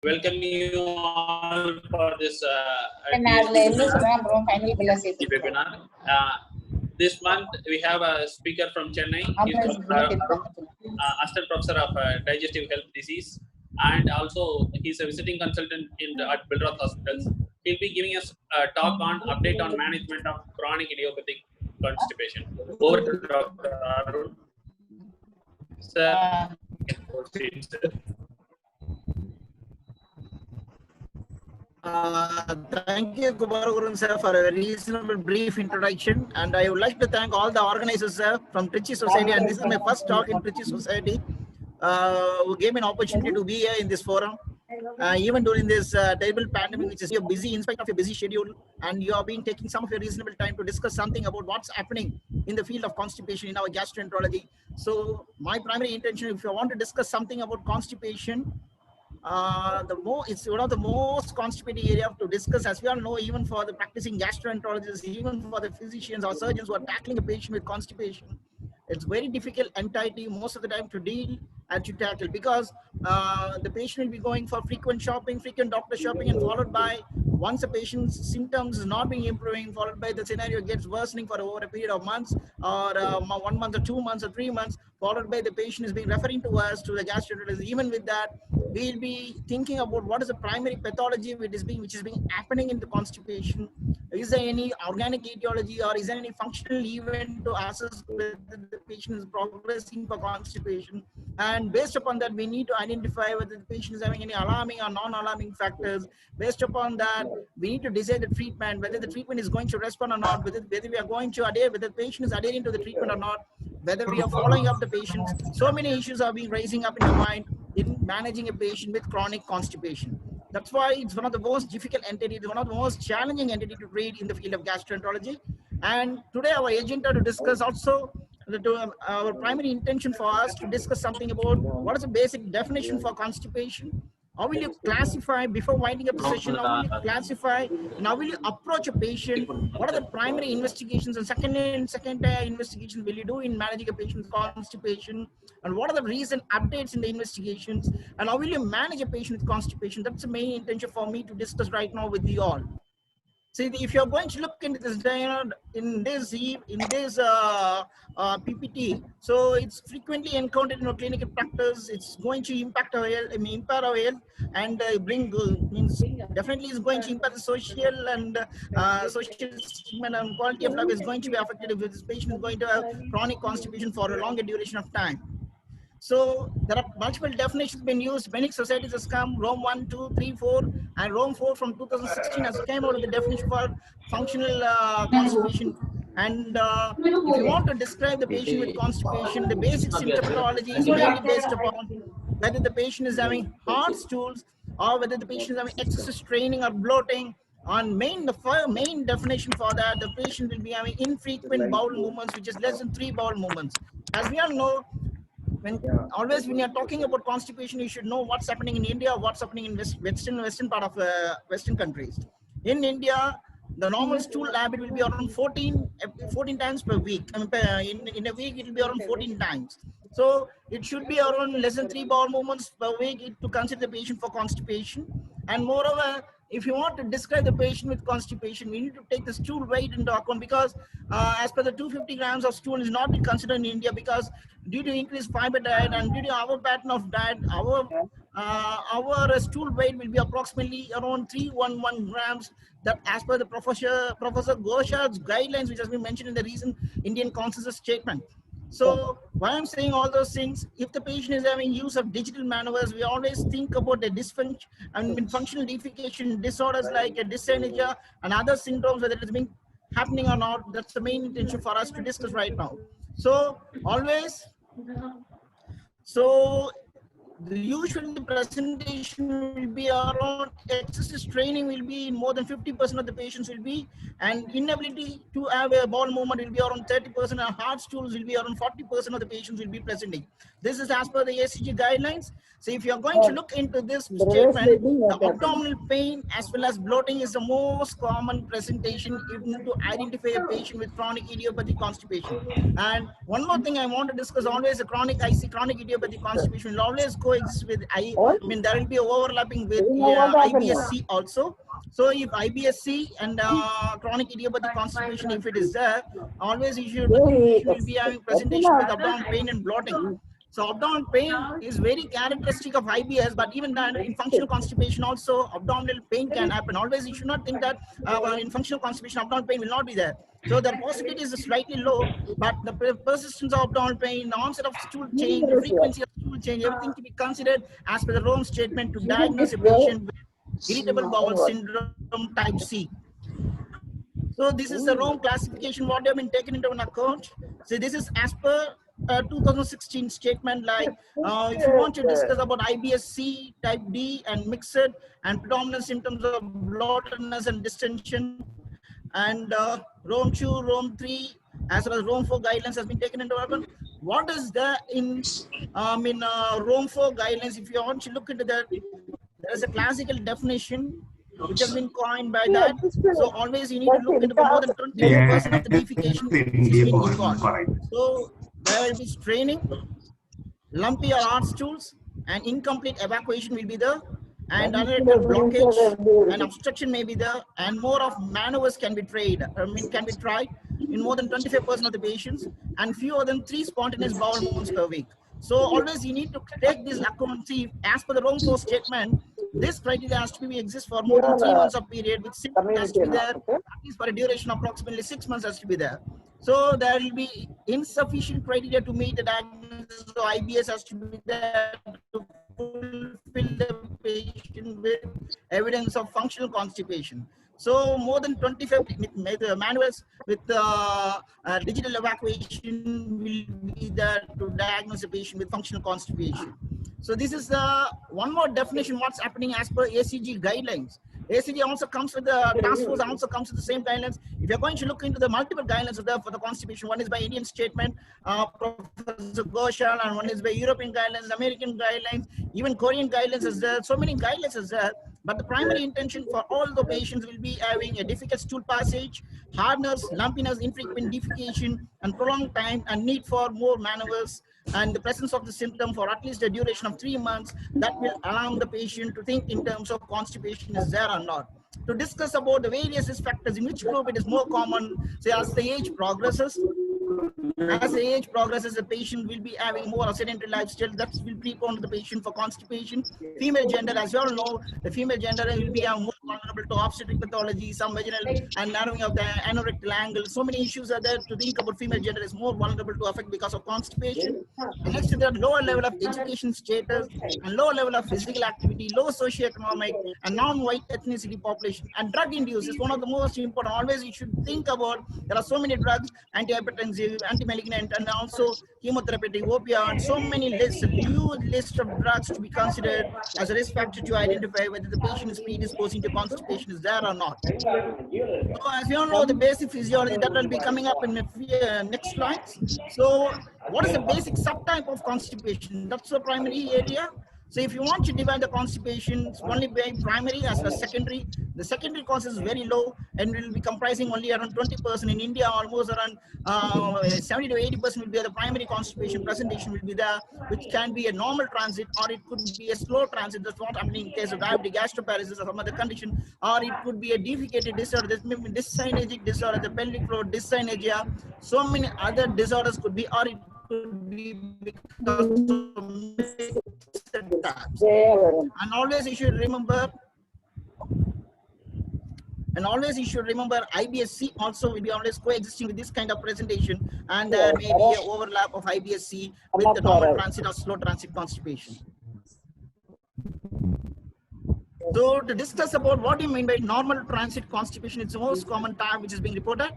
Welcome you all for this webinar. This month we have a speaker from Chennai. He's Assistant Professor of Digestive Health Disease, and also he's a visiting consultant at Bilroth Hospitals. He'll be giving us a talk on update on management of chronic idiopathic constipation. Over to Dr. Arun. Sir, proceed, sir. Thank you, Kumaragurun sir, for a reasonable brief introduction. And I would like to thank all the organizers, sir, from Trichy Society. And this is my first talk in Trichy Society, who gave me an opportunity to be here in this forum. Even during this terrible pandemic, which is you're busy in spite of your busy schedule, and you have been taking some of your reasonable time to discuss something about what's happening in the field of constipation in our gastroenterology. So my primary intention, if you want to discuss something about constipation, it's one of the most constipating area to discuss, as we all know, even for the practicing gastroenterologists, even for the physicians or surgeons who are tackling a patient with constipation. It's very difficult entity most of the time to deal and to tackle, because the patient will be going for frequent shopping, frequent doctor shopping, and followed by, once a patient's symptoms is not being improving, followed by the scenario gets worsening for over a period of months, or 1 month or 2 months or 3 months, followed by the patient is being referring to us to the gastroenterologist. Even with that, we'll be thinking about what is the primary pathology which is being happening in the constipation. Is there any organic etiology, or is there any functional event to assess whether the patient is progressing for constipation? And based upon that, we need to identify whether the patient is having any alarming or non-alarming factors. Based upon that, we need to decide the treatment, whether the treatment is going to respond or not, whether we are going to adhere, whether the patient is adhering to the treatment or not, whether we are following up the patients. So many issues are being rising up in the mind in managing a patient with chronic constipation. That's why it's one of the most difficult entities, one of the most challenging entities to treat in the field of gastroenterology. And today our agenda to discuss also, our primary intention for us to discuss something about what is the basic definition for constipation. How will you classify, before winding up the session, how will you classify and how will you approach a patient? What are the primary investigations and secondary investigations will you do in managing a patient's constipation? And what are the recent updates in the investigations? And how will you manage a patient with constipation? That's the main intention for me to discuss right now with you all. See, if you're going to look into this, in this PPT, so it's frequently encountered in our clinical practice. It's going to impact our health, impair our health, and means definitely is going to impact the social and social segment, and quality of life is going to be affected if this patient is going to have chronic constipation for a longer duration of time. So there are multiple definitions being used. Many societies has come, Rome 1, 2, 3, 4, and Rome 4 from 2016 has came out with the definition for functional constipation. And if you want to describe the patient with constipation, the basic symptomatology is mainly based upon whether the patient is having hard stools or whether the patient is having excessive straining or bloating. On the main definition for that, the patient will be having infrequent bowel movements, which is less than 3 bowel movements. As we all know, when you're talking about constipation, you should know what's happening in India, what's happening in western part of Western countries. In India, the normal stool habit will be around 14 times per week. I mean, in a week, it will be around 14 times. So it should be around less than 3 bowel movements per week to consider the patient for constipation. And moreover, if you want to describe the patient with constipation, we need to take the stool weight into account, because as per the 250 grams of stool is not considered in India, because due to increased fiber diet and due to our pattern of diet, our stool weight will be approximately around 311 grams. That as per the Professor Ghosh's guidelines, which has been mentioned in the recent Indian consensus statement. So why I'm saying all those things, if the patient is having use of digital maneuvers, we always think about the dysfunction and functional defecation disorders like a dyssynergic and other syndromes, whether it's been happening or not. That's the main intention for us to discuss right now. So usually the presentation will be around excessive straining will be in more than 50% of the patients will be, and inability to have a bowel movement will be around 30%, and hard stools will be around 40% of the patients will be presenting. This is as per the ACG guidelines. So if you are going to look into this statement, the abdominal pain as well as bloating is the most common presentation to identify a patient with chronic idiopathic constipation. And one more thing I want to discuss, always a chronic idiopathic constipation will always go coexist with I mean, there will be overlapping with IBS-C also. So if IBS-C and chronic idiopathic constipation, if it is there, always the patient will be having presentation with abdominal pain and bloating. So abdominal pain is very characteristic of IBS, but even then in functional constipation also abdominal pain can happen. Always you should not think that in functional constipation abdominal pain will not be there. So the possibility is slightly low, but the persistence of abdominal pain, the onset of stool change, the frequency of stool change, everything to be considered as per the Rome statement to diagnose a patient with irritable bowel syndrome type C. So this is the Rome classification, what have been taken into an account. So this is as per 2016 statement, like if you want to discuss about IBS-C type D and mixed and predominant symptoms of bloatedness and distension, and Rome 2, Rome 3, as well as Rome 4 guidelines has been taken into account. What is there in Rome 4 guidelines? If you want to look into that, there is a classical definition which has been coined by that. So always you need to look into the more than 20% of the defecation which has been involved. So there will be straining, lumpy or hard stools, and incomplete evacuation will be there, and unaided blockage and obstruction may be there, and more of maneuvers can be tried. In more than 25% of the patients, and fewer than 3 spontaneous bowel movements per week. So always you need to take this account. See, as per the Rome 4 statement, this criteria has to be exist for more than 3 months of period, which has to be there at least for a duration of approximately 6 months has to be there. So there will be insufficient criteria to meet the diagnosis. So IBS has to be there to fulfill the patient with evidence of functional constipation. So more than 25 manuals with digital evacuation will be there to diagnose a patient with functional constipation. So this is one more definition what's happening as per ACG guidelines. ACG also comes with the task force, also comes with the same guidelines. If you're going to look into the multiple guidelines there for the constipation, one is by Indian statement, Professor Ghoshal, and one is by European guidelines, American guidelines, even Korean guidelines is there. So many guidelines is there. But the primary intention for all the patients will be having a difficult stool passage, hardness, lumpiness, infrequent defecation, and prolonged time, and need for more maneuvers, and the presence of the symptom for at least a duration of 3 months that will allow the patient to think in terms of constipation is there or not. To discuss about the various risk factors, in which group it is more common, say as the age progresses. As the age progresses, the patient will be having more sedentary lifestyle that will prepone the patient for constipation. Female gender, as you all know, the female gender will be more vulnerable to obstetric pathology, some vaginal and narrowing of the anorectal angle. So many issues are there to think about. Female gender is more vulnerable to affect because of constipation. And next to that, lower level of education status and lower level of physical activity, low socioeconomic and non-white ethnicity population, and drug induced is one of the most important. Always you should think about, there are so many drugs, antihypertensive, anti-malignant, and also chemotherapeutic, opioid, so many lists, a huge list of drugs to be considered as a risk factor to identify whether the patient is predisposing to constipation is there or not. So as you all know, the basic physiology that will be coming up in the next slides. So what is the basic subtype of constipation? That's the primary area. So if you want to divide the constipation only by primary as well as secondary, the secondary cause is very low and will be comprising only around 20%. In India, almost around 70 to 80% will be the primary constipation presentation will be there, which can be a normal transit or it could be a slow transit. That's what happening in case of diabetic gastroparesis or some other condition, or it could be a defecated disorder, this may be dyssynergic disorder, the pelvic floor dyssynergia, so many other disorders could be, or it could be because of and always you should remember IBS-C also will be always coexisting with this kind of presentation, and there may be an overlap of IBS-C with the normal transit or slow transit constipation. So to discuss about what do you mean by normal transit constipation, it's the most common type which is being reported,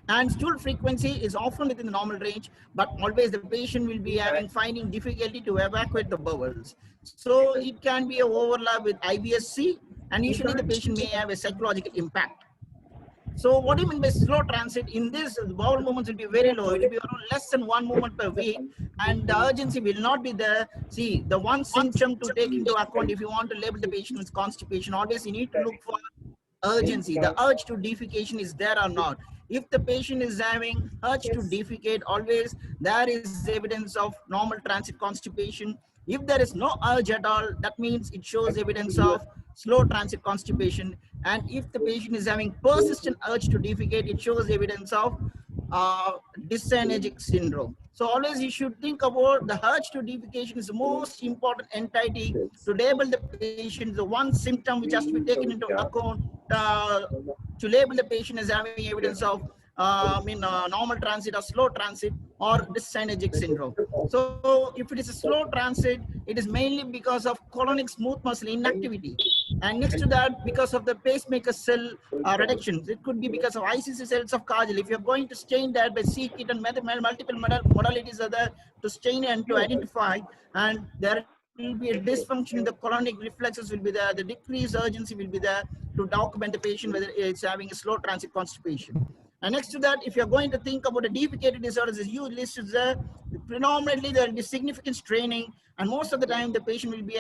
and stool frequency is often within the normal range, but always the patient will be finding difficulty to evacuate the bowels. So it can be an overlap with IBS-C, and usually the patient may have a psychological impact. So what do you mean by slow transit? In this, the bowel movements will be very low. It will be around less than 1 movement per week, and the urgency will not be there. See, the one symptom to take into account if you want to label the patient with constipation, always you need to look for urgency, the urge to defecation is there or not. If the patient is having urge to defecate, always there is evidence of normal transit constipation. If there is no urge at all, that means it shows evidence of slow transit constipation. And if the patient is having persistent urge to defecate, it shows evidence of dyssynergic syndrome. So always you should think about the urge to defecation is the most important entity to label the patient, the one symptom which has to be taken into account to label the patient as having evidence of normal transit or slow transit or dyssynergic syndrome. So if it is a slow transit, it is mainly because of colonic smooth muscle inactivity. And next to that, because of the pacemaker cell reductions. It could be because of ICC cells of Kajal. If you're going to stain that by CKIT and multiple modalities are there to stain and to identify, and there will be a dysfunction in the colonic reflexes will be there, the decreased urgency will be there to document the patient whether it's having a slow transit constipation. And next to that, if you're going to think about the defecated disorders, as you listed there, predominantly there will be significant straining, and most of the time the patient will be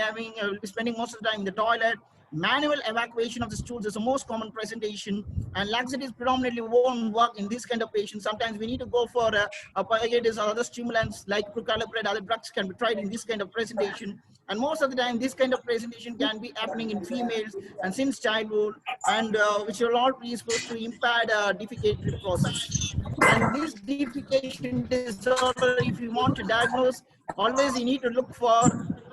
spending most of the time in the toilet. Manual evacuation of the stools is the most common presentation, and laxatives predominantly won't work in this kind of patients. Sometimes we need to go for a purgatives or other stimulants like procalciferol. Other drugs can be tried in this kind of presentation, and most of the time this kind of presentation can be happening in females and since childhood, and which will all be supposed to impair the defecatory process. And this defecation disorder, if you want to diagnose, always you need to look for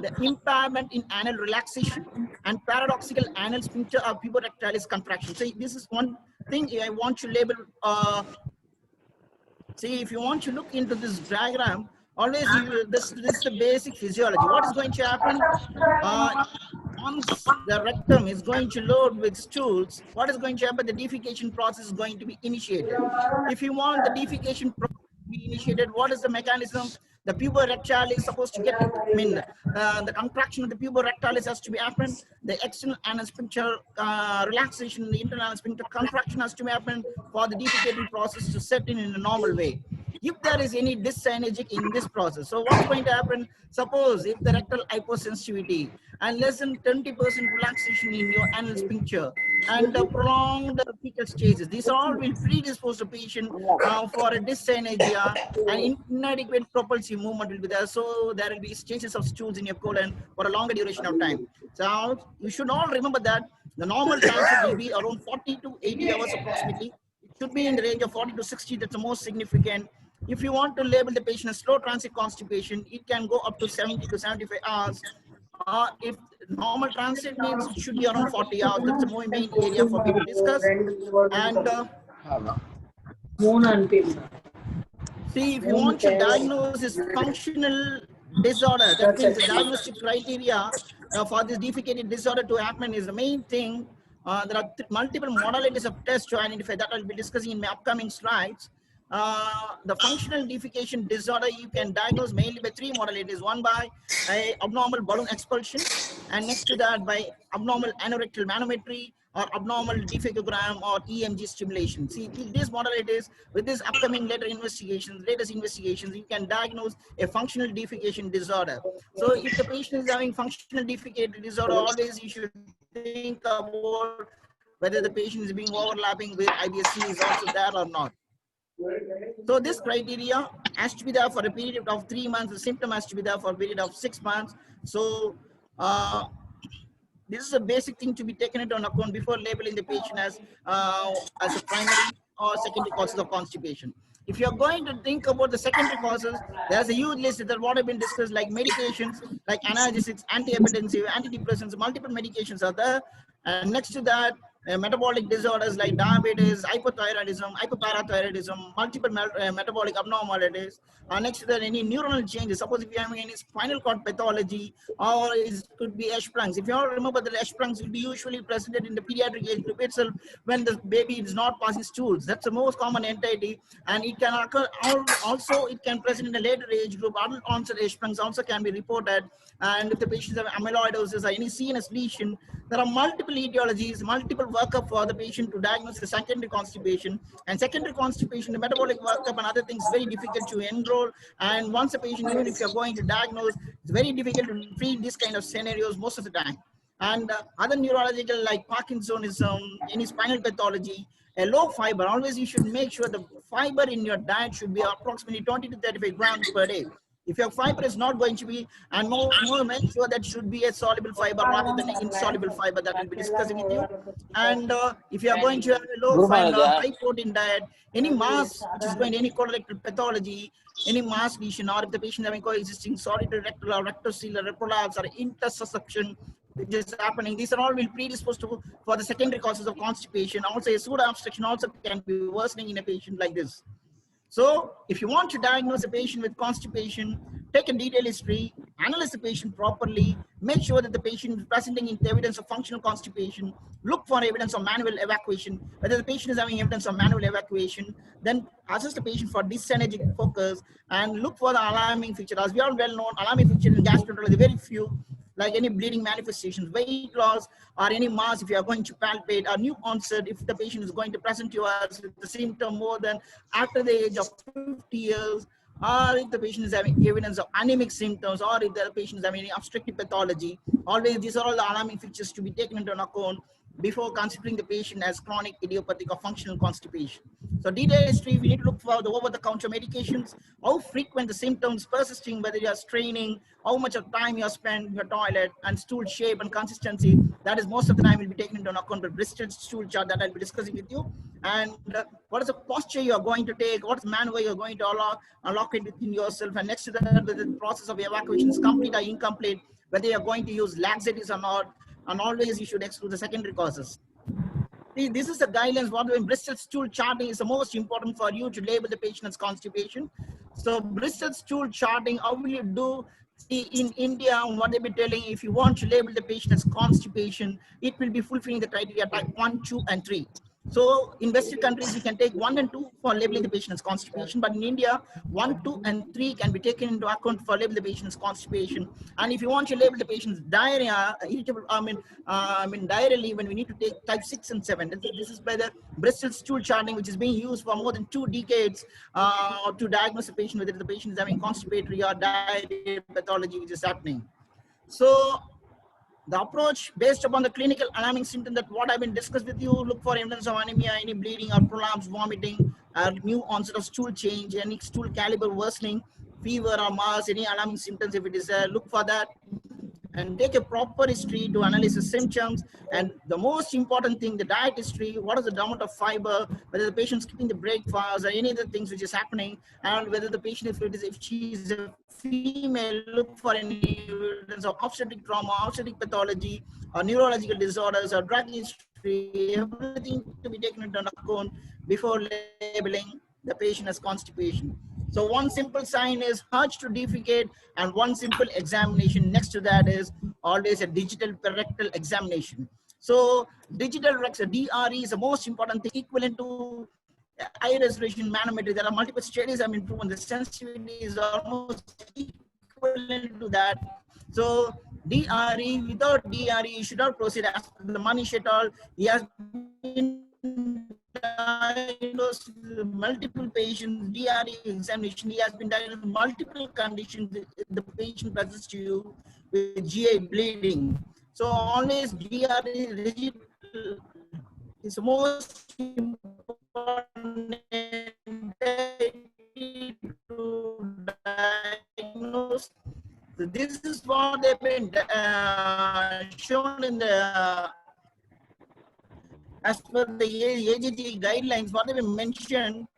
the impairment in anal relaxation and paradoxical anal sphincter or puborectalis contraction. So this is one thing I want to label. See, if you want to look into this diagram, always this is the basic physiology. What is going to happen? Once the rectum is going to load with stools, what is going to happen? The defecation process is going to be initiated. If you want the defecation process to be initiated, what is the mechanism? The puborectalis is supposed to get it. The contraction of the puborectalis has to be happen. The external anal sphincter relaxation, the internal anal sphincter contraction has to be happen for the defecating process to set in a normal way. If there is any dyssynergic in this process, so what's going to happen? Suppose if the rectal hypersensitivity and less than 20% relaxation in your anal sphincter and prolonged fecal stages, these all will predispose the patient for a dyssynergia, and inadequate propulsive movement will be there. So there will be stages of stools in your colon for a longer duration of time. So you should all remember that the normal transit will be around 40 to 80 hours approximately. It should be in the range of 40 to 60. That's the most significant. If you want to label the patient as slow transit constipation, it can go up to 70 to 75 hours. If normal transit means it should be around 40 hours. That's the main area for me to discuss. And see, if you want to diagnose this functional disorder, that means the diagnostic criteria for this defecated disorder to happen is the main thing. There are multiple modalities of tests to identify that I'll be discussing in my upcoming slides. The functional defecation disorder you can diagnose mainly by three modalities. One by abnormal balloon expulsion, and next to that by abnormal anorectal manometry or abnormal defecogram or EMG stimulation. See, these modalities with this upcoming latest investigations, you can diagnose a functional defecation disorder. So if the patient is having functional defecated disorder, always you should think about whether the patient is being overlapping with IBS-C is also there or not. So this criteria has to be there for a period of 3 months. The symptom has to be there for a period of 6 months. So this is a basic thing to be taken into account before labeling the patient as a primary or secondary causes of constipation. If you're going to think about the secondary causes, there's a huge list that what have been discussed, like medications, like analgesics, antihypertensive, antidepressants, multiple medications are there. And next to that, metabolic disorders like diabetes, hypothyroidism, hypoparathyroidism, multiple metabolic abnormalities. Next to that, any neuronal changes. Suppose if you're having any spinal cord pathology, or it could be H-Sprungs. If you all remember, the H-Sprungs will be usually presented in the pediatric age group itself when the baby is not passing stools. That's the most common entity, and it can occur also. It can present in a later age group. Adult onset H-Sprungs also can be reported, and if the patients have amyloidosis or any CNS lesion, there are multiple etiologies, multiple workup for the patient to diagnose the secondary constipation. And secondary constipation, the metabolic workup and other things, very difficult to enroll. And once a patient, even if you're going to diagnose, it's very difficult to treat this kind of scenarios most of the time. And other neurological like Parkinsonism, any spinal pathology, a low fiber. Always you should make sure the fiber in your diet should be approximately 20 to 35 grams per day. If your fiber is not going to be, and more make sure that should be a soluble fiber rather than an insoluble fiber, that will be discussing with you. And if you are going to have a low fiber, high protein diet, any mass which is going to any colorectal pathology, any mass lesion, or if the patient having coexisting solitary rectal or rectociliary prolapse or intersusception, which is happening, these are all will predispose to for the secondary causes of constipation. Also, a pseudo obstruction also can be worsening in a patient like this. So if you want to diagnose a patient with constipation, take a detailed history, analyze the patient properly, make sure that the patient is presenting in evidence of functional constipation, look for evidence of manual evacuation. Whether the patient is having evidence of manual evacuation, then assess the patient for dyssynergic focus and look for the alarming feature. As we are well known, alarming features in gastroenterology, very few, like any bleeding manifestations, weight loss, or any mass if you are going to palpate, or new onset if the patient is going to present to us with the symptom more than after the age of 50 years, or if the patient is having evidence of anemic symptoms, or if the patient is having any obstructive pathology. Always these are all the alarming features to be taken into account before considering the patient as chronic idiopathic or functional constipation. So detailed history, we need to look for the over-the-counter medications, how frequent the symptoms persisting, whether you are straining, how much of time you are spent in your toilet, and stool shape and consistency. That is most of the time will be taken into account. The Bristol stool chart that I'll be discussing with you. And what is the posture you are going to take, what is the maneuver you're going to unlock it within yourself, and next to that, whether the process of evacuation is complete or incomplete, whether you're going to use laxatives or not, and always you should exclude the secondary causes. See, this is the guidelines. What in Bristol stool charting is the most important for you to label the patient as constipation. So Bristol stool charting, how will you do? See, in India, what they be telling, if you want to label the patient as constipation, it will be fulfilling the criteria type 1, 2, and 3. So in Western countries, we can take 1 and 2 for labeling the patient as constipation, but in India, 1, 2, and 3 can be taken into account for labeling the patient as constipation. And if you want to label the patient's diarrhea, irritable, diarrhea, when we need to take type 6 and 7. This is by the Bristol stool charting, which is being used for more than 2 decades to diagnose a patient whether the patient is having constipatory or diarrhea pathology, which is happening. So the approach based upon the clinical alarming symptom that what I've been discussed with you, look for evidence of anemia, any bleeding or prolapse, vomiting, new onset of stool change, any stool caliber worsening, fever or mass, any alarming symptoms. If it is look for that and take a proper history to analyze the symptoms. And the most important thing, the diet history, what is the amount of fiber, whether the patient is skipping the breakfast or any other things which is happening, and whether the patient, if she is a female, look for any evidence of obstetric trauma, obstetric pathology, or neurological disorders, or drug history, everything to be taken into account before labeling the patient as constipation. So one simple sign is urge to defecate, and one simple examination next to that is always a digital rectal examination. So digital rectal DRE is the most important thing, equivalent to high resolution manometry. There are multiple studies have been proven the sensitivity is almost equivalent to that. So DRE, without DRE, you should not proceed as per the Manish et al. He has been diagnosed with multiple patients, DRE examination. He has been diagnosed with multiple conditions. The patient presents to you with GI bleeding. So always DRE is the most important to diagnose. So this is what they've been shown in the as per the ACG guidelines. What they've mentioned,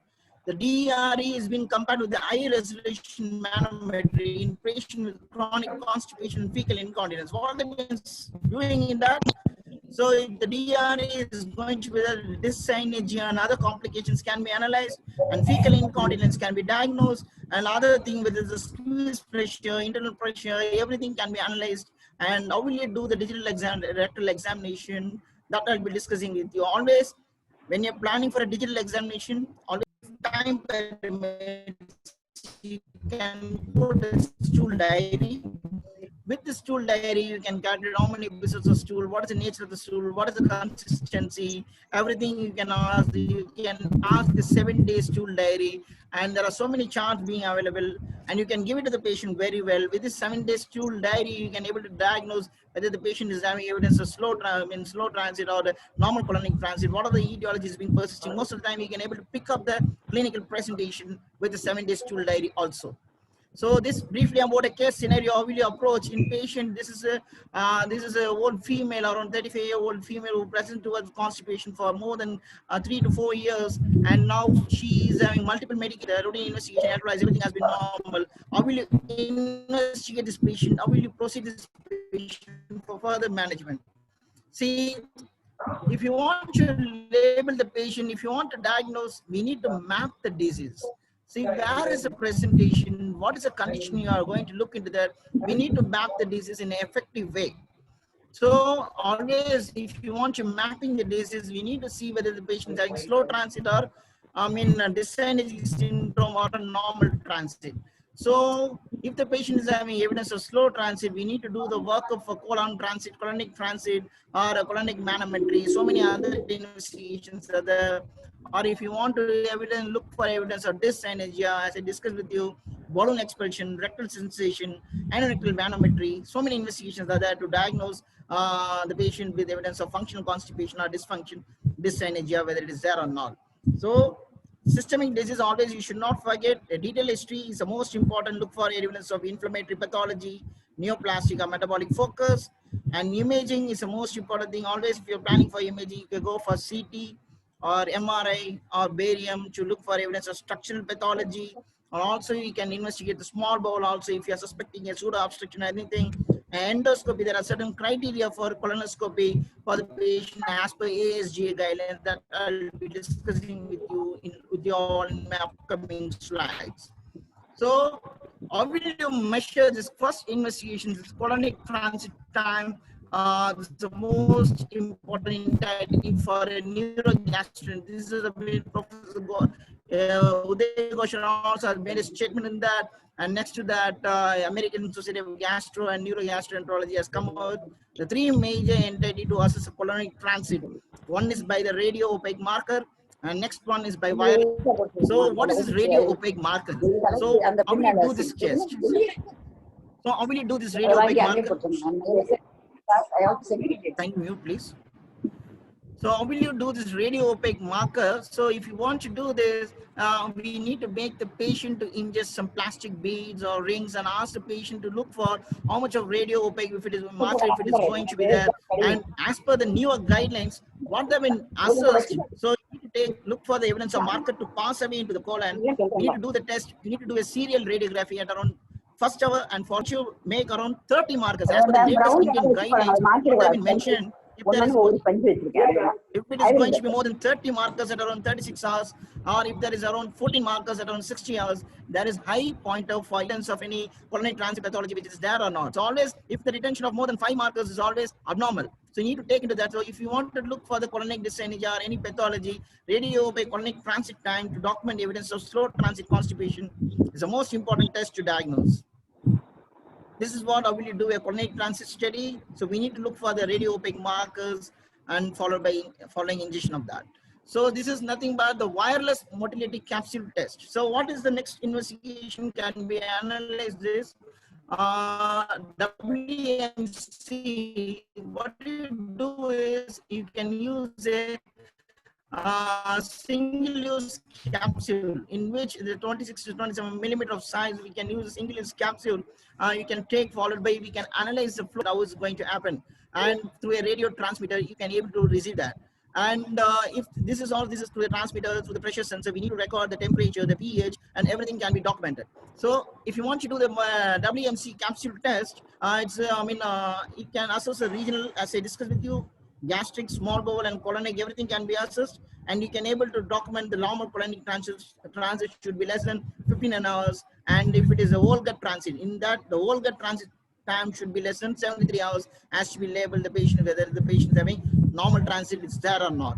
the DRE has been compared with the high resolution manometry in patients with chronic constipation and fecal incontinence. What they've been doing in that? So if the DRE is going to be the dyssynergy and other complications can be analyzed, and fecal incontinence can be diagnosed, and other thing whether the squeeze pressure, internal pressure, everything can be analyzed. And how will you do the digital rectal examination? That I'll be discussing with you. Always, when you're planning for a digital examination, always time permits, you can put a stool diary. With the stool diary, you can calculate how many episodes of stool, what is the nature of the stool, what is the consistency, everything you can ask. You can ask the 7-day stool diary, and there are so many charts being available, and you can give it to the patient very well. With this 7-day stool diary, you can able to diagnose whether the patient is having evidence of slow transit or the normal colonic transit. What are the etiologies being persisting? Most of the time, you can able to pick up the clinical presentation with the 7-day stool diary also. So this briefly about a case scenario. How will you approach in patient? This is a old female, around 35-year-old female, who present towards constipation for more than 3 to 4 years, and now she is having multiple medical routine investigation, advice, everything has been normal. How will you investigate this patient? How will you proceed this patient for further management? See, if you want to label the patient, if you want to diagnose, we need to map the disease. See, where is the presentation? What is the condition you are going to look into that? We need to map the disease in an effective way. So always, if you want to mapping the disease, we need to see whether the patient is having slow transit or, dyssynergic syndrome or a normal transit. So if the patient is having evidence of slow transit, we need to do the workup for colon transit, colonic transit, or a colonic manometry. So many other investigations are there. Or if you want to look for evidence of dyssynergia, as I discussed with you, balloon expulsion, rectal sensation, anorectal manometry. So many investigations are there to diagnose the patient with evidence of functional constipation or dyssynergia, whether it is there or not. So systemic disease, always you should not forget a detailed history is the most important. Look for evidence of inflammatory pathology, neoplastic or metabolic focus, and imaging is the most important thing. Always, if you're planning for imaging, you can go for CT or MRI or barium to look for evidence of structural pathology. Or also you can investigate the small bowel also if you're suspecting a pseudo obstruction or anything. Endoscopy, there are certain criteria for colonoscopy for the patient as per ASGA guidelines that I'll be discussing with you all in my upcoming slides. So how will you measure this first investigation, this colonic transit time? This is the most important for a neurogastroenterologist. This is a bit Professor Uday Ghosh also has made a statement in that. And next to that, American Society of Gastro and Neurogastroenterology has come out the 3 major entity to assess a colonic transit. One is by the radio opaque marker, and next one is by wire. So what is this radio opaque marker? So how will you do this test? So how will you do this radio opaque marker? Thank you, mute please. So how will you do this radio opaque marker? So if you want to do this, we need to make the patient to ingest some plastic beads or rings and ask the patient to look for how much of radio opaque, if it is marker, if it is going to be there. And as per the newer guidelines, what they've been assessed, so you need to look for the evidence of marker to pass away into the colon. We need to do the test. We need to do a serial radiography at around first hour, and for you make around 30 markers as per the latest Indian guidelines. What have been mentioned. If it is going to be more than 30 markers at around 36 hours, or if there is around 14 markers at around 60 hours, there is high pointer for evidence of any colonic transit pathology which is there or not. So always, if the retention of more than 5 markers is always abnormal, so you need to take into that. So if you want to look for the colonic dyssynergia or any pathology, radio by colonic transit time to document evidence of slow transit constipation is the most important test to diagnose. This is what I will do a colonic transit study. So we need to look for the radio opaque markers and following ingestion of that. So this is nothing but the wireless motility capsule test. So what is the next investigation? Can we analyze this? WMC, what you do is you can use a single-use capsule in which the 26 to 27 millimeter of size, we can use a single-use capsule. You can take followed by, we can analyze the flow, how it's going to happen. And through a radio transmitter, you can able to receive that. And if this is through the transmitter, through the pressure sensor, we need to record the temperature, the pH, and everything can be documented. So if you want to do the WMC capsule test, it can assess a regional, as I discussed with you, gastric, small bowel, and colonic, everything can be assessed, and you can able to document the normal colonic transit should be less than 15 hours, and if it is a whole gut transit, in that the whole gut transit time should be less than 73 hours, as to be labeled the patient whether the patient is having normal transit is there or not.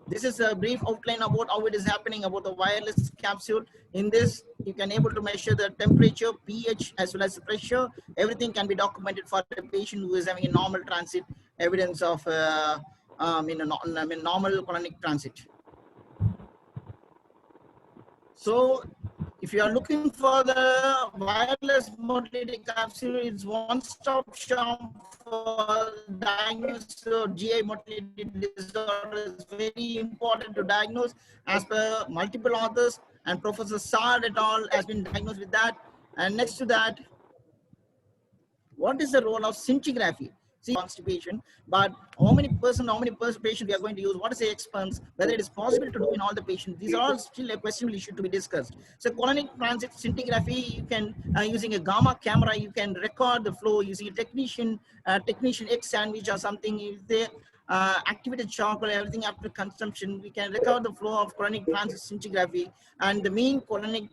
This is a brief outline about how it is happening about the wireless capsule. In this, You can able to measure the temperature, pH, as well as the pressure. Everything can be documented for the patient who is having a normal transit, evidence of normal colonic transit. So if you are looking for the wireless motility capsule, it's one-stop shop for diagnosis of GI motility disorder. Is very important to diagnose as per multiple authors, and Professor Saad et al. Has been diagnosed with that. And next to that, what is the role of scintigraphy? See, constipation, but how many patients we are going to use? What is the expense? Whether it is possible to do in all the patients? These are all still a questionable issue to be discussed. So, colonic transit scintigraphy, you can using a gamma camera, you can record the flow using a technician egg sandwich or something. If they activated chocolate, everything after consumption, we can record the flow of colonic transit scintigraphy, and the mean colonic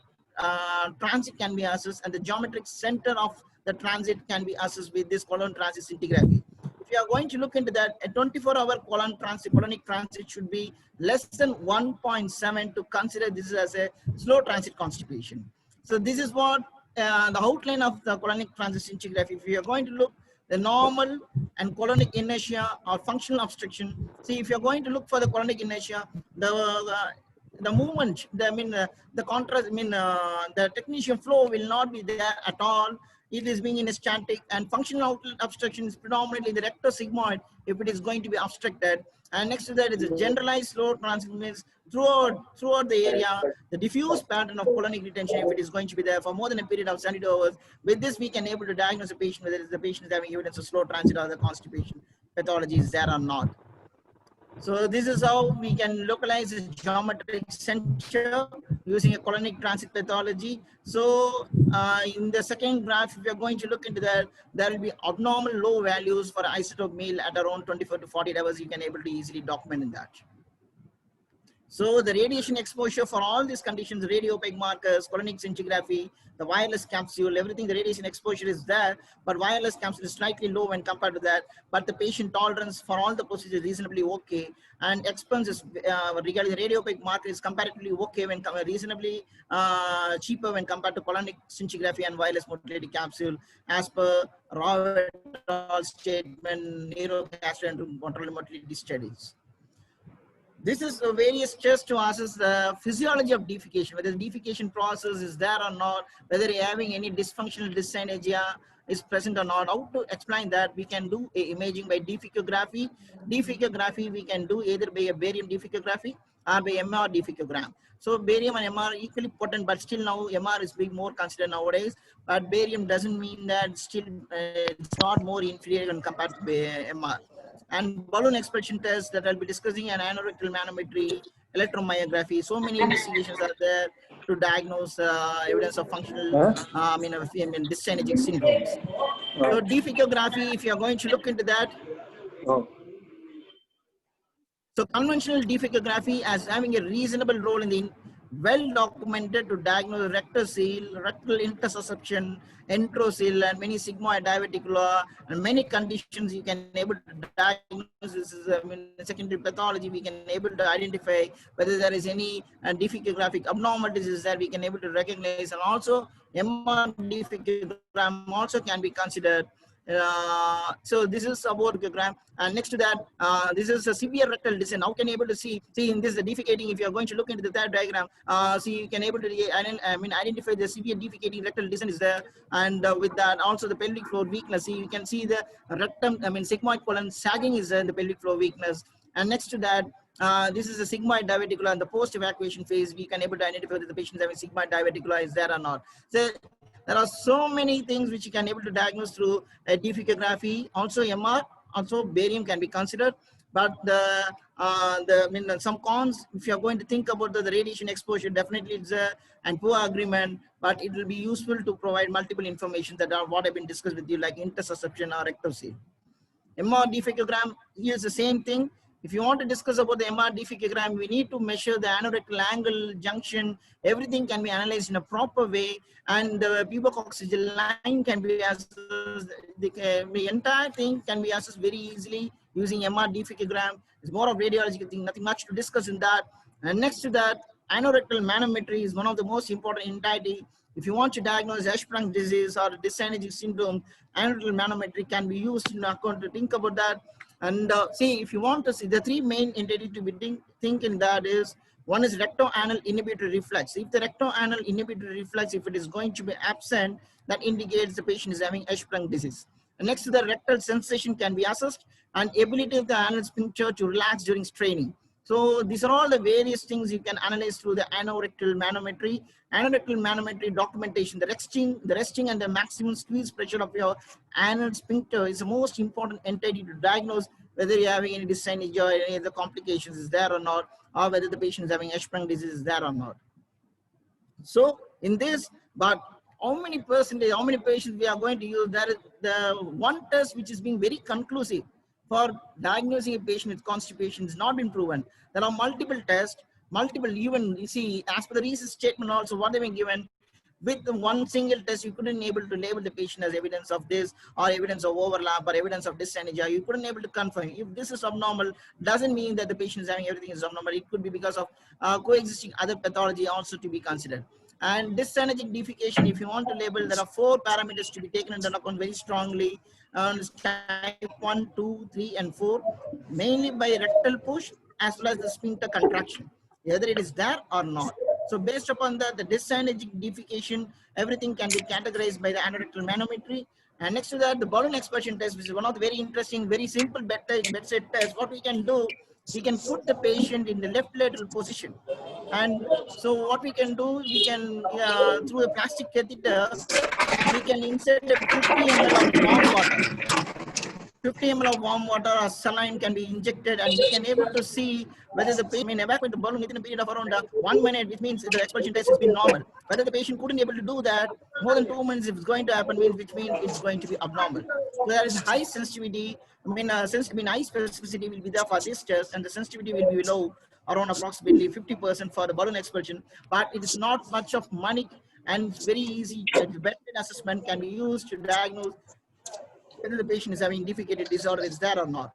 transit can be assessed, and the geometric center of the transit can be assessed with this colon transit scintigraphy. If you are going to look into that, a 24-hour colonic transit should be less than 1.7 to consider this as a slow transit constipation. So this is what the outline of the colonic transit scintigraphy. If you are going to look the normal and colonic inertia or functional obstruction, see if you are going to look for the colonic inertia, the movement, the contrast, the technetium flow will not be there at all. It is being in a static, and functional outlet obstruction is predominantly the rectosigmoid if it is going to be obstructed. And next to that is a generalized slow transit means throughout the area, the diffuse pattern of colonic retention if it is going to be there for more than a period of 72 hours. With this, we can able to diagnose a patient whether the patient is having evidence of slow transit or the constipation pathology is there or not. So this is how we can localize a geometric center using a colonic transit pathology. So in the second graph, if we are going to look into that, there will be abnormal low values for isotope meal at around 24 to 48 hours. You can able to easily document in that. So the radiation exposure for all these conditions, radiopaque markers, colonic scintigraphy, the wireless capsule, everything, the radiation exposure is there, but wireless capsule is slightly low when compared to that, but the patient tolerance for all the procedures is reasonably okay, and expenses regarding the radiopaque marker is comparatively okay when reasonably cheaper when compared to colonic scintigraphy and wireless motility capsule as per Rao statement, neurocapsule and motility studies. This is various tests to assess the physiology of defecation, whether the defecation process is there or not, whether you're having any dysfunctional dyssynergia is present or not. How to explain that? We can do a imaging by defecography. Defecography we can do either by a barium defecography or by MR defecogram. So barium and MR are equally potent, but still now MR is being more considered nowadays. But barium doesn't mean that still it's not more inferior when compared to MR. And balloon expulsion tests that I'll be discussing, and anorectal manometry, electromyography. So many investigations are there to diagnose evidence of functional, dyssynergic syndromes. So defecography, if you're going to look into that. So conventional defecography as having a reasonable role in the well documented to diagnose rectocele, rectal intersusception, enterocele, and many sigmoid diverticula, and many conditions you can able to diagnose. This is secondary pathology. We can able to identify whether there is any defecographic abnormalities that we can able to recognize, and also MR defecogram also can be considered. So this is about defecogram, and next to that, this is a severe rectal descent. How can you able to see in this the defecating? If you are going to look into the third diagram, see you can able to identify the severe defecating rectal descent is there, and with that also the pelvic floor weakness. See, you can see the rectum, sigmoid colon sagging is there in the pelvic floor weakness, and next to that. This is a sigmoid diverticula in the post-evacuation phase. We can able to identify whether the patient is having sigmoid diverticula is there or not. So there are so many things which you can able to diagnose through a defecography. Also MR, also barium can be considered. But some cons, if you are going to think about the radiation exposure, definitely it's a and poor agreement, but it will be useful to provide multiple information that are what I've been discussed with you, like intersusception or rectocele. MR defecogram, here's the same thing. If you want to discuss about the MR defecogram, we need to measure the anorectal angle, junction, everything can be analyzed in a proper way, and the pubococcygeal line can be assessed, the entire thing can be assessed very easily using MR defecogram. It's more of radiological thing, nothing much to discuss in that. And next to that, anorectal manometry is one of the most important entity. If you want to diagnose Hirschsprung disease or dyssynergic syndrome, anorectal manometry can be used in account to think about that. And see, if you want to see the three main entities to be thinking that is, one is rectoanal inhibitory reflex. If the rectoanal inhibitory reflex, if it is going to be absent, that indicates the patient is having Hirschsprung disease. And next to the rectal sensation can be assessed, and ability of the anal sphincter to relax during straining. So these are all the various things you can analyze through the anorectal manometry. Anorectal manometry documentation, the resting and the maximum squeeze pressure of your anal sphincter is the most important entity to diagnose whether you're having any dyssynergy or any of the complications is there or not, or whether the patient is having Hirschsprung disease is there or not. So in this, but how many patients we are going to use? There is the one test which is being very conclusive for diagnosing a patient with constipation has not been proven. There are multiple tests, even you see, as per the research statement also, what they've been given, with one single test, you couldn't able to label the patient as evidence of this or evidence of overlap or evidence of dyssynergia. You couldn't able to confirm. If this is abnormal, doesn't mean that the patient is having everything is abnormal. It could be because of coexisting other pathology also to be considered. And dyssynergic defecation, if you want to label, there are 4 parameters to be taken into account very strongly. Type 1, 2, 3, and 4, mainly by rectal push as well as the sphincter contraction, whether it is there or not. So based upon that, the dyssynergic defecation, everything can be categorized by the anorectal manometry. And next to that, the balloon expulsion test, which is one of the very interesting, very simple bedside test. What we can do, we can put the patient in the left lateral position. And so what we can do, we can, through a plastic catheter, we can insert 50 ml of warm water. 50 ml of warm water or saline can be injected, and we can able to see whether the patient may evacuate the balloon within a period of around 1 minute, which means the expulsion test has been normal. Whether the patient couldn't able to do that more than 2 minutes, if it's going to happen, which means it's going to be abnormal. So there is high sensitivity. High specificity will be there for this test, and the sensitivity will be low, around approximately 50% for the balloon expulsion. But it is not much of money, and it's very easy. The bedside assessment can be used to diagnose whether the patient is having defecated disorder is there or not.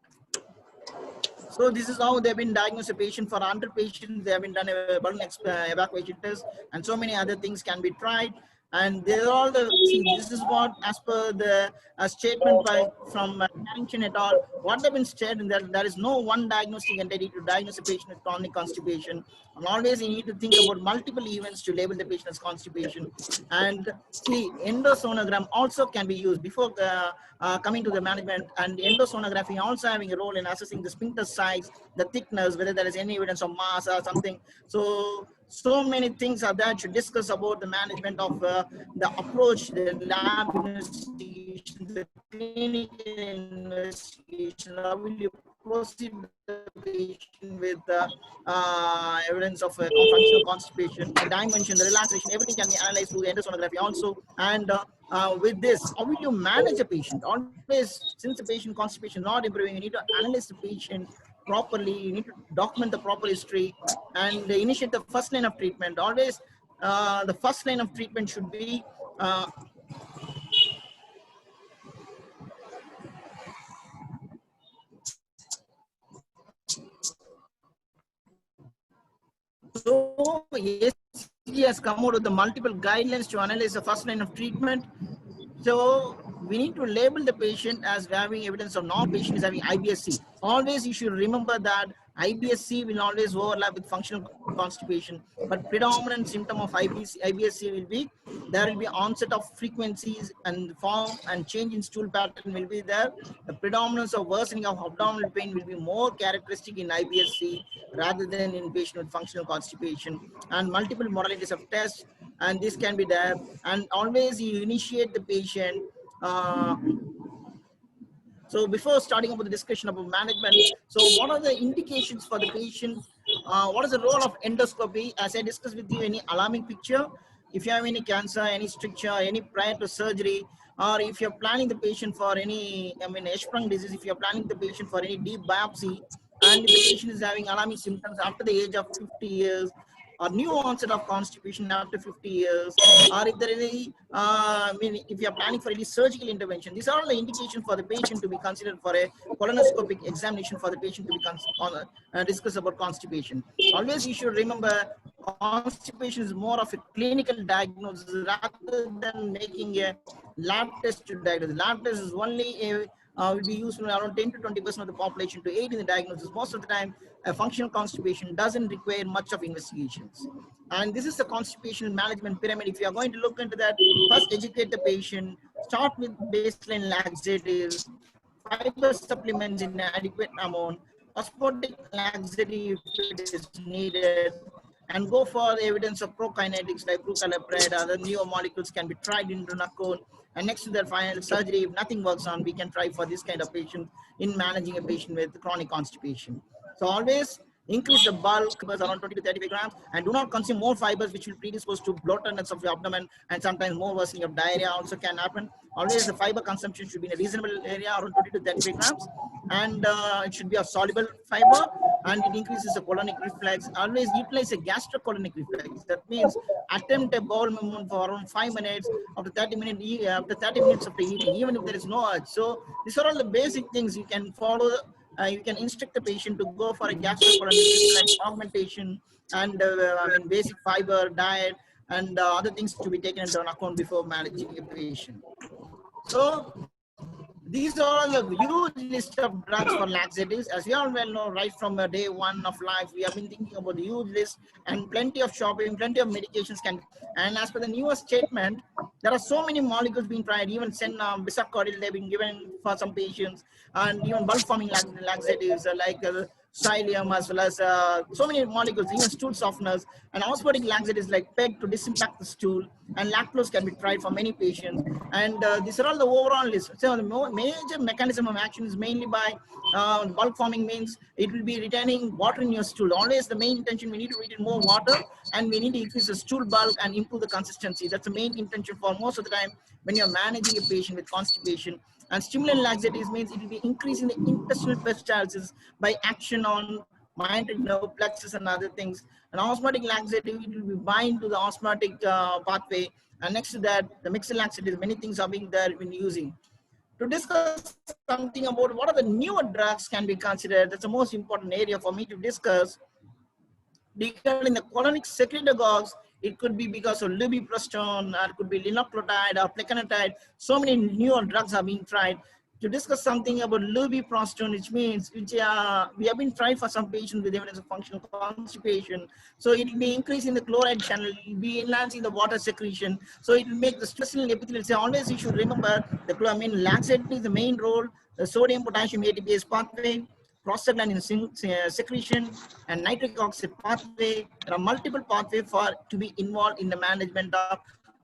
So this is how they've been diagnosed a patient. For 100 patients, they have been done a balloon evacuation test, and so many other things can be tried. And they're all this is what, as per the statement from Harrington et al., what they've been stated, that there is no one diagnostic entity to diagnose a patient with chronic constipation. And always you need to think about multiple events to label the patient as constipation. And see, endosonogram also can be used before coming to the management. And endosonography also having a role in assessing the sphincter size, the thickness, whether there is any evidence of mass or something. So many things are there to discuss about the management of the approach, the lab investigation, the clinical investigation. How will you proceed the patient with evidence of functional constipation, the dimension, the relaxation, everything can be analyzed through the endosonography also. And with this, how will you manage a patient? Always, since the patient constipation not improving, you need to analyze the patient properly. You need to document the proper history and initiate the first line of treatment. Always, the first line of treatment should be so ACG has come out with the multiple guidelines to analyze the first line of treatment. So we need to label the patient as having evidence of non-patient is having IBS-C. Always you should remember that IBS-C will always overlap with functional constipation, but predominant symptom of IBS-C will be, there will be onset of frequencies and form and change in stool pattern will be there. The predominance of worsening of abdominal pain will be more characteristic in IBS-C rather than in patient with functional constipation, and multiple modalities of tests, and this can be there. And always you initiate the patient. So before starting about the discussion about management, so what are the indications for the patient? What is the role of endoscopy? As I discussed with you, any alarming picture, if you have any cancer, any stricture, any prior to surgery, or if you're planning the patient for any, Hirschsprung disease, if you're planning the patient for any deep biopsy, and if the patient is having alarming symptoms after the age of 50 years, or new onset of constipation after 50 years, or if there is any, if you are planning for any surgical intervention, these are all the indications for the patient to be considered for a colonoscopic examination for the patient to be discuss about constipation. Always you should remember constipation is more of a clinical diagnosis rather than making a lab test to diagnose. Lab test is only a will be used in around 10 to 20% of the population to aid in the diagnosis. Most of the time, a functional constipation doesn't require much of investigations. And this is the constipation management pyramid. If you are going to look into that, first educate the patient, start with baseline laxatives, fiber supplements in adequate amount, osmotic laxative if it is needed, and go for evidence of prokinetics like prucalopride. Other newer molecules can be tried into Nacone. And next to that, final surgery, if nothing works on, we can try for this kind of patient in managing a patient with chronic constipation. So always increase the bulk around 20 to 35 grams, and do not consume more fibers which will predispose to bloatedness of the abdomen, and sometimes more worsening of diarrhea also can happen. Always the fiber consumption should be in a reasonable area around 20 to 35 grams, and it should be a soluble fiber, and it increases the colonic reflex. Always utilize a gastrocolonic reflex. That means attempt a bowel movement for around 5 minutes after 30 minutes after eating, even if there is no urge. So these are all the basic things you can follow. You can instruct the patient to go for a gastrocolonic reflex augmentation, and basic fiber diet, and other things to be taken into account before managing a patient. So these are all a huge list of drugs for laxatives. As we all well know, right from day one of life, we have been thinking about the huge list, and plenty of shopping, plenty of medications can. And as per the newest statement, there are so many molecules being tried. Even bisacordyl, they've been given for some patients, and even bulk forming laxatives like psyllium, as well as so many molecules, even stool softeners, and osmotic laxatives like PEG to disimpact the stool, and lactose can be tried for many patients. And these are all the overall list. So the major mechanism of action is mainly by bulk forming, means it will be retaining water in your stool. Always the main intention, we need to retain more water, and we need to increase the stool bulk and improve the consistency. That's the main intention for most of the time when you're managing a patient with constipation. And stimulant laxatives means it will be increasing the intestinal peristalsis by action on myotic nerve plexus and other things. And osmotic laxative, it will be bind to the osmotic pathway. And next to that, the mixed laxatives, many things are being there when using. To discuss something about what are the newer drugs can be considered, that's the most important area for me to discuss. Regarding the colonic secretagogues, it could be because of Lubiprostone, or it could be Linaclotide or plecanatide. So many newer drugs are being tried. To discuss something about Lubiprostone, which means we have been tried for some patients with evidence of functional constipation. So it will be increasing the chloride channel, it will be enhancing the water secretion. So it will make the stressful epithelial. So always you should remember the laxative is the main role, the sodium potassium ATPase pathway, prostaglandin secretion, and nitric oxide pathway. There are multiple pathways to be involved in the management of,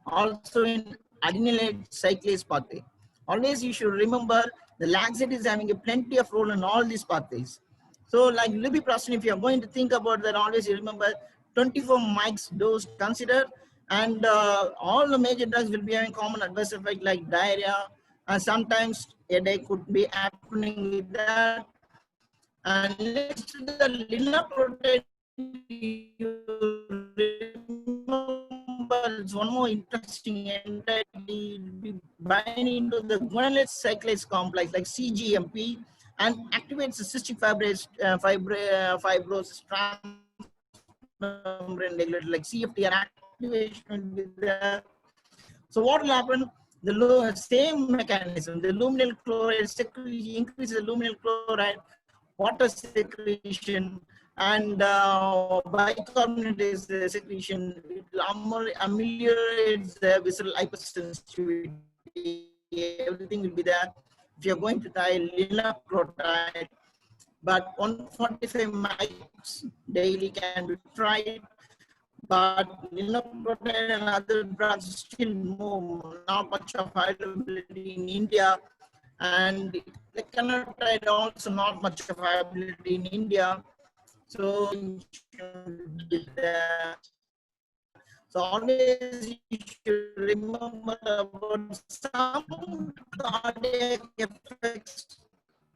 also in adenylate cyclase pathway. Always you should remember the laxative is having a plenty of role in all these pathways. So like Lubiprostone, if you are going to think about that, always you remember 24 mics dose considered, and all the major drugs will be having common adverse effect like diarrhea, and sometimes headache could be happening with that. And next to the linaclotide, it's one more interesting entity binding to the guanylate cyclase complex like CGMP, and activates the cystic fibrosis transmembrane regulator like CFTR activation with the. So what will happen? The same mechanism, the luminal chloride secretion increases the luminal chloride, water secretion, and bicarbonate secretion. It ameliorates the visceral hypersensitivity. Everything will be there. If you're going to try linaclotide, but 145 mics daily can be tried. But linaclotide and other drugs still not much of availability in India, and plecanatide also not much of availability in India. So always you should remember about some cardiac effects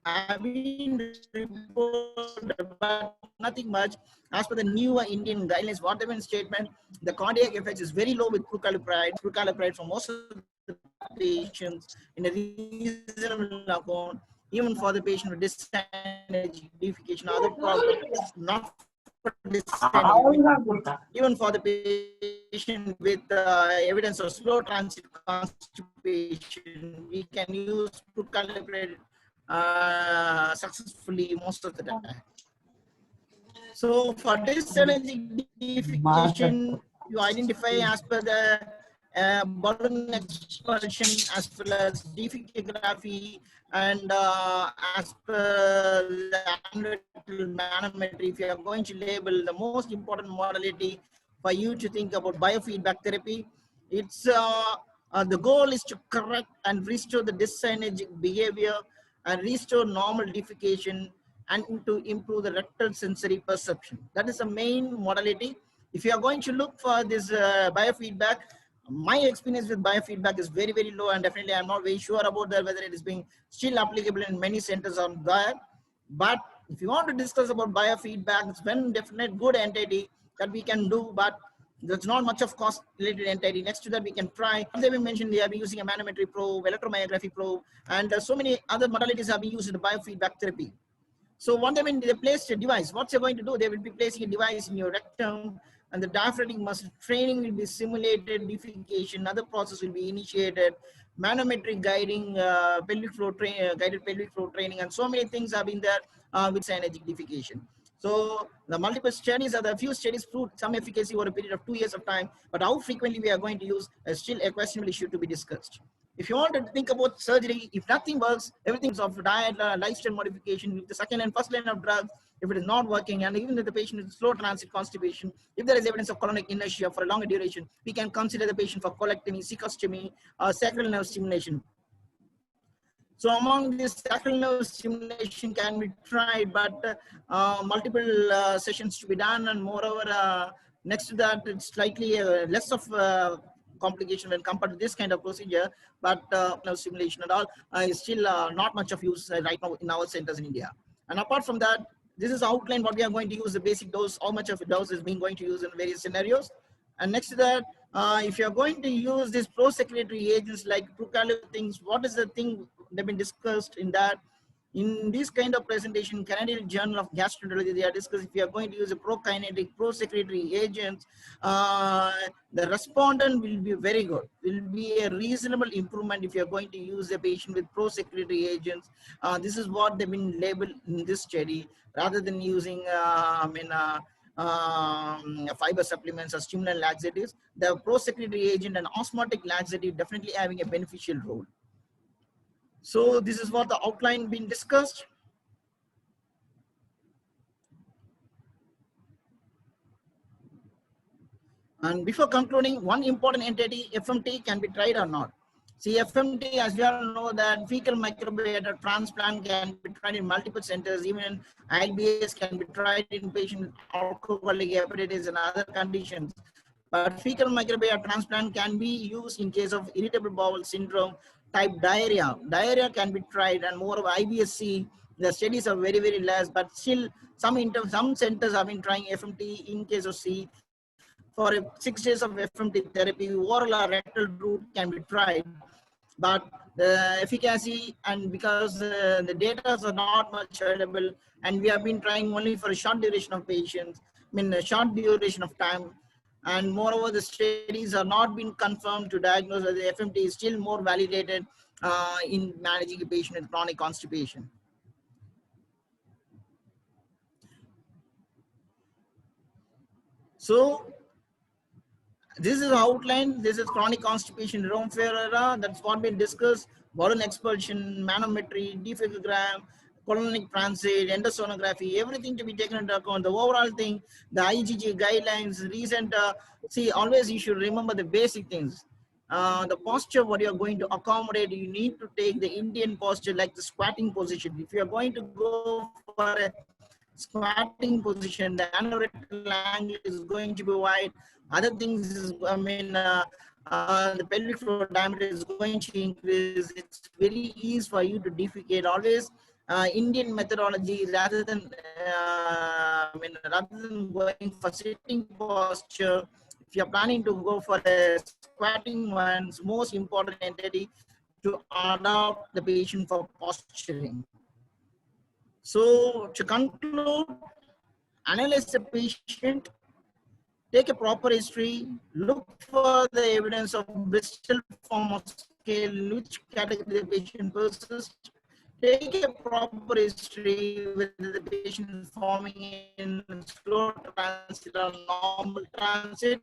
have been reported, but nothing much. As per the newer Indian guidelines, whatever statement, the cardiac effects is very low with prucalopride for most of the patients in a reasonable amount, even for the patient with dyssynergic defecation, other problems, not even for the patient with evidence of slow transit constipation, we can use procalciferate successfully most of the time. So for dyssynergic defecation, you identify as per the balloon expulsion as well as defecography and as per the analytical manometry. If you are going to label the most important modality for you to think about biofeedback therapy, it's the goal is to correct and restore the dyssynergic behavior and restore normal defecation and to improve the rectal sensory perception. That is the main modality. If you are going to look for this biofeedback, my experience with biofeedback is very, very low, and definitely I'm not very sure about that, whether it is being still applicable in many centers on that. But if you want to discuss about biofeedback, it's one definite good entity that we can do, but there's not much of cost related entity. Next to that, we can try. They will mention they have been using a manometry probe, electromyography probe, and so many other modalities have been used in the biofeedback therapy. So what they place a device, what they're going to do, they will be placing a device in your rectum, and the diaphragmatic muscle training will be simulated, defecation, other process will be initiated, manometric guiding, pelvic floor guided pelvic floor training, and so many things have been there with synergic defecation. So the multiple studies, are the few studies proved some efficacy over a period of 2 years of time, but how frequently we are going to use is still a questionable issue to be discussed. If you want to think about surgery, if nothing works, everything's of diet, lifestyle modification, if the second and first line of drugs, if it is not working, and even if the patient is slow transit constipation, if there is evidence of colonic inertia for a longer duration, we can consider the patient for colectomy, cecostomy, sacral nerve stimulation. So among this, sacral nerve stimulation can be tried, but multiple sessions to be done, and moreover, next to that, it's slightly less of complication when compared to this kind of procedure, but nerve stimulation and all is still not much of use right now in our centers in India. And apart from that, this is outline what we are going to use, the basic dose, how much of a dose is being going to use in various scenarios. And next to that, if you are going to use these pro-secretory agents like procalciferate things, what is the thing they've been discussed in that? In this kind of presentation, Canadian Journal of Gastroenterology, they are discussing if you are going to use a prokinetic, pro-secretory agents, the respondent will be very good. Will be a reasonable improvement if you are going to use a patient with pro-secretory agents. This is what they've been labeled in this study, rather than using fiber supplements or stimulant laxatives. The pro-secretory agent and osmotic laxative definitely having a beneficial role. So this is what the outline being discussed. And before concluding, one important entity, FMT, can be tried or not. See, FMT, as we all know, that fecal microbiota transplant can be tried in multiple centers. Even ILBS can be tried in patients with alcoholic hepatitis and other conditions. But fecal microbiota transplant can be used in case of irritable bowel syndrome type diarrhea. Diarrhea can be tried, and more of IBS-C. The studies are very, very less, but still some centers have been trying FMT in case of C. For 6 days of FMT therapy, oral or rectal route can be tried, but the efficacy, and because the data are not much available, and we have been trying only for a short duration of patients, a short duration of time, and moreover, the studies are not been confirmed to diagnose that the FMT is still more validated in managing a patient with chronic constipation. So this is outline. This is chronic constipation, Rome-Ferreira. That's what been discussed. Balloon expulsion, manometry, defecogram, colonic transit, endosonography, everything to be taken into account. The overall thing, the ICG guidelines, recent. See, always you should remember the basic things. The posture, what you are going to accommodate, you need to take the Indian posture, like the squatting position. If you are going to go for a squatting position, the anorectal angle is going to be wide. Other things is, the pelvic floor diameter is going to increase. It's very easy for you to defecate. Always Indian methodology, rather than going for sitting posture. If you're planning to go for a squatting one, it's most important entity to adopt the patient for posturing. So to conclude, analyze the patient, take a proper history, look for the evidence of Bristol form of scale in which category the patient persists, take a proper history whether the patient is forming in slow transit or normal transit,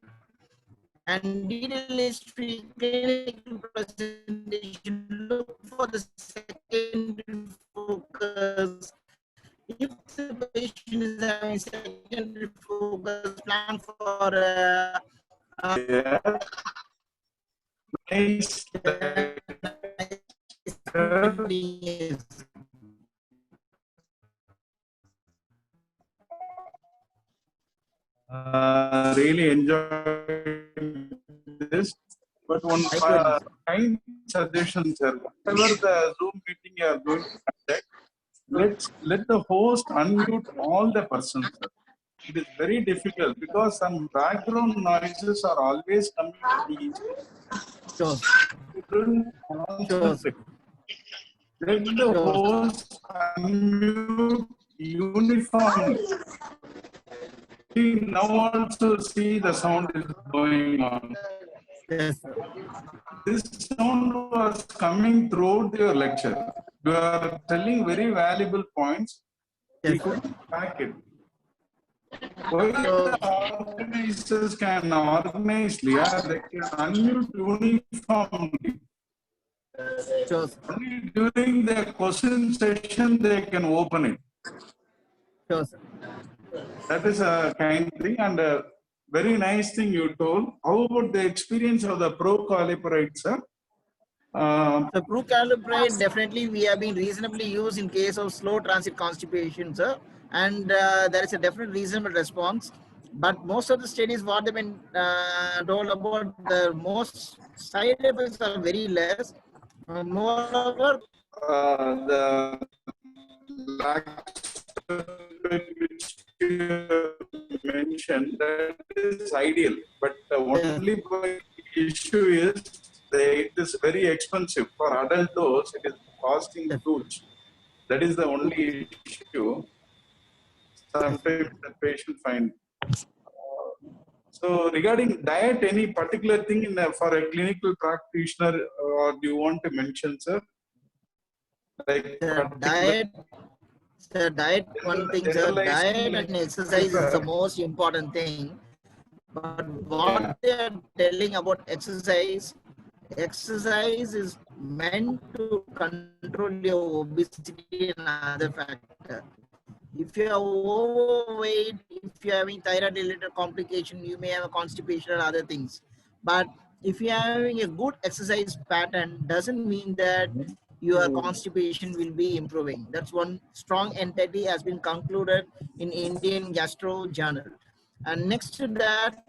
and detailed history, clinical presentation, look for the secondary focus. If the patient is having secondary focus, plan for nice. Really enjoyed this, but one kind suggestion, sir. Whatever the Zoom meeting you are going to conduct, let the host unmute all the persons, sir. It is very difficult because some background noises are always coming to each. Sure. Concentrate. Let the host unmute uniformly. Now also see the sound is going on. Yes. This sound was coming throughout your lecture. You are telling very valuable points. We couldn't pack it. Why the organizers can organize, Leah, they can unmute uniformly. Sure. Only during the question session they can open it. Sure. That is a kind thing and a very nice thing you told. How about the experience of the procaliprate, sir? The procaliprate, definitely we have been reasonably used in case of slow transit constipation, sir, and there is a definite reasonable response. But most of the studies, what they've been told about, the most side effects are very less. Moreover, the laxative which you mentioned, that is ideal, but the only issue is it is very expensive. For adult dose, it is costing huge. That is the only issue. Sometimes the patient find. So regarding diet, any particular thing for a clinical practitioner, or do you want to mention, sir? Like diet, one thing, sir, diet and exercise is the most important thing. But what they are telling about exercise is meant to control your obesity and other factors. If you are overweight, if you are having thyroid related complication, you may have a constipation and other things. But if you are having a good exercise pattern, doesn't mean that your constipation will be improving. That's one strong entity has been concluded in Indian Gastro Journal. And next to that,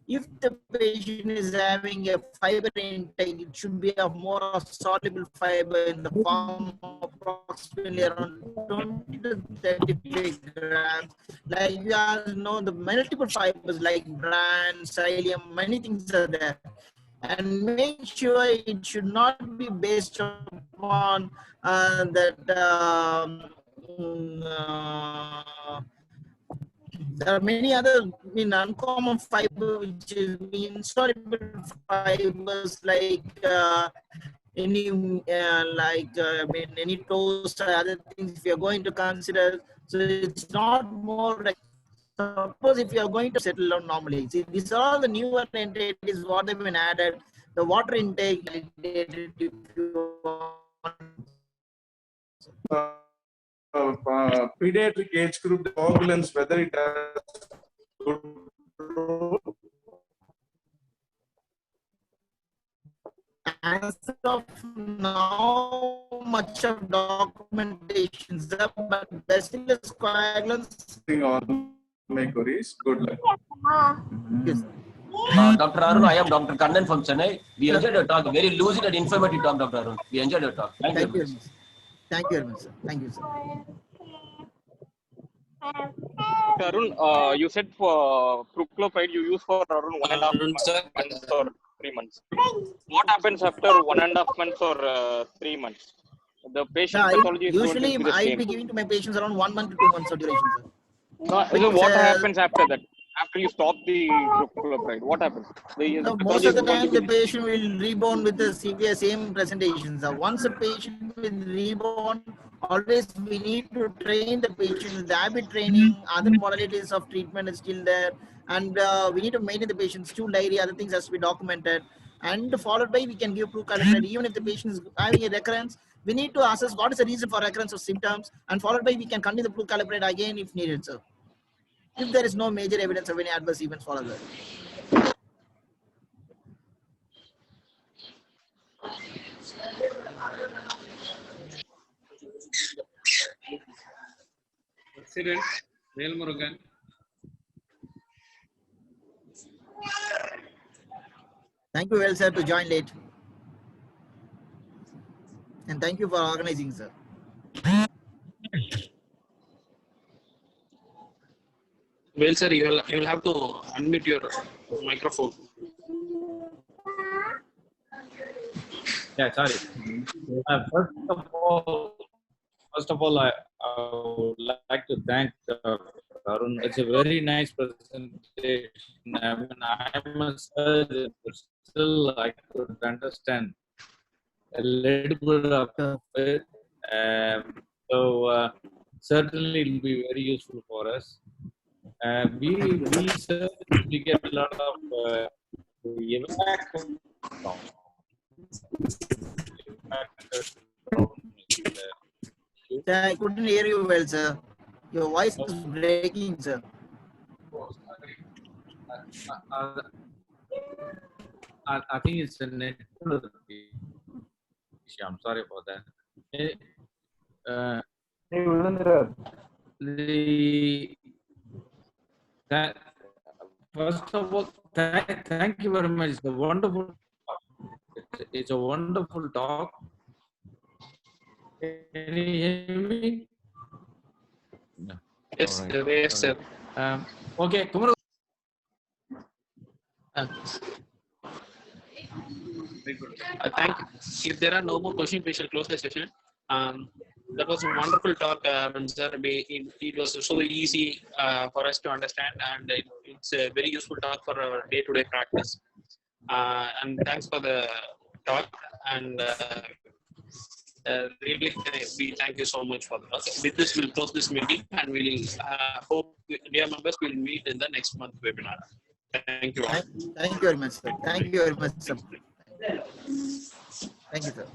if the patient is having a fiber intake, it should be a more soluble fiber in the form of approximately around 20 to 35 grams. Like you guys know, the multiple fibers like bran, psyllium, many things are there. And make sure it should not be based upon there are many other uncommon fiber which is insoluble fibers like any any toast or other things if you're going to consider. So it's not more like, suppose if you're going to settle down normally. See, these are all the newer entities what they've been added. The water intake if you want. Pediatric age group, the coagulants, whether it has good role. As of now, much of documentation, but bacillus coagulans. Good luck. Yes. Dr. Arun, I am Dr. Kannan from Chennai. We enjoyed your talk. Very lucid and informative talk, Dr. Arun. We enjoyed your talk. Thank you very much. Thank you very much, sir. Thank you, sir. Arun, you said for proclopide you use for around 1.5 months or 3 months. What happens after 1.5 months or 3 months? The patient pathology is usually going to be the I'll same. be giving to my patients around 1 month to 2 months of duration, sir. So what happens after that? After you stop the prochlorperazide, what happens? Most of the time, the patient will rebound with the severe same presentations. Once a patient will rebound, always we need to train the patient. The habit training, other modalities of treatment is still there, and we need to maintain the patient's stool diary. Other things has to be documented, and followed by we can give prochlorperazide. Even if the patient is having a recurrence, we need to assess what is the reason for recurrence of symptoms, and followed by we can continue the prochlorperazide again if needed, sir. If there is no major evidence of any adverse events follow that. President Velmurugan. Thank you, well, sir, to join late. And thank you for organizing, sir. Well, sir, you will have to unmute your microphone. Yeah, sorry. First of all, I would like to thank Arun. It's a very nice presentation. I mean, I'm a surgeon, but still I could understand a little bit of it. So certainly it will be very useful for us. We get a lot of I couldn't hear you well, sir. Your voice is breaking, sir. I think it's a network issue. I'm sorry about that. First of all, thank you very much. It's a wonderful. It's a wonderful talk. Can you hear me? No. Yes, All right. yes, sir. Okay, Kumar. Thank you. If there are no more questions, we shall close the session. That was a wonderful talk, sir. It was so easy for us to understand, and it's a very useful talk for our day-to-day practice. And thanks for the talk. And really, we thank you so much for the talk. With this, we'll close this meeting, and we'll hope, dear members, we'll meet in the next month webinar. Thank you all. Thank you very much, sir. Thank you very much, sir. Thank you, sir.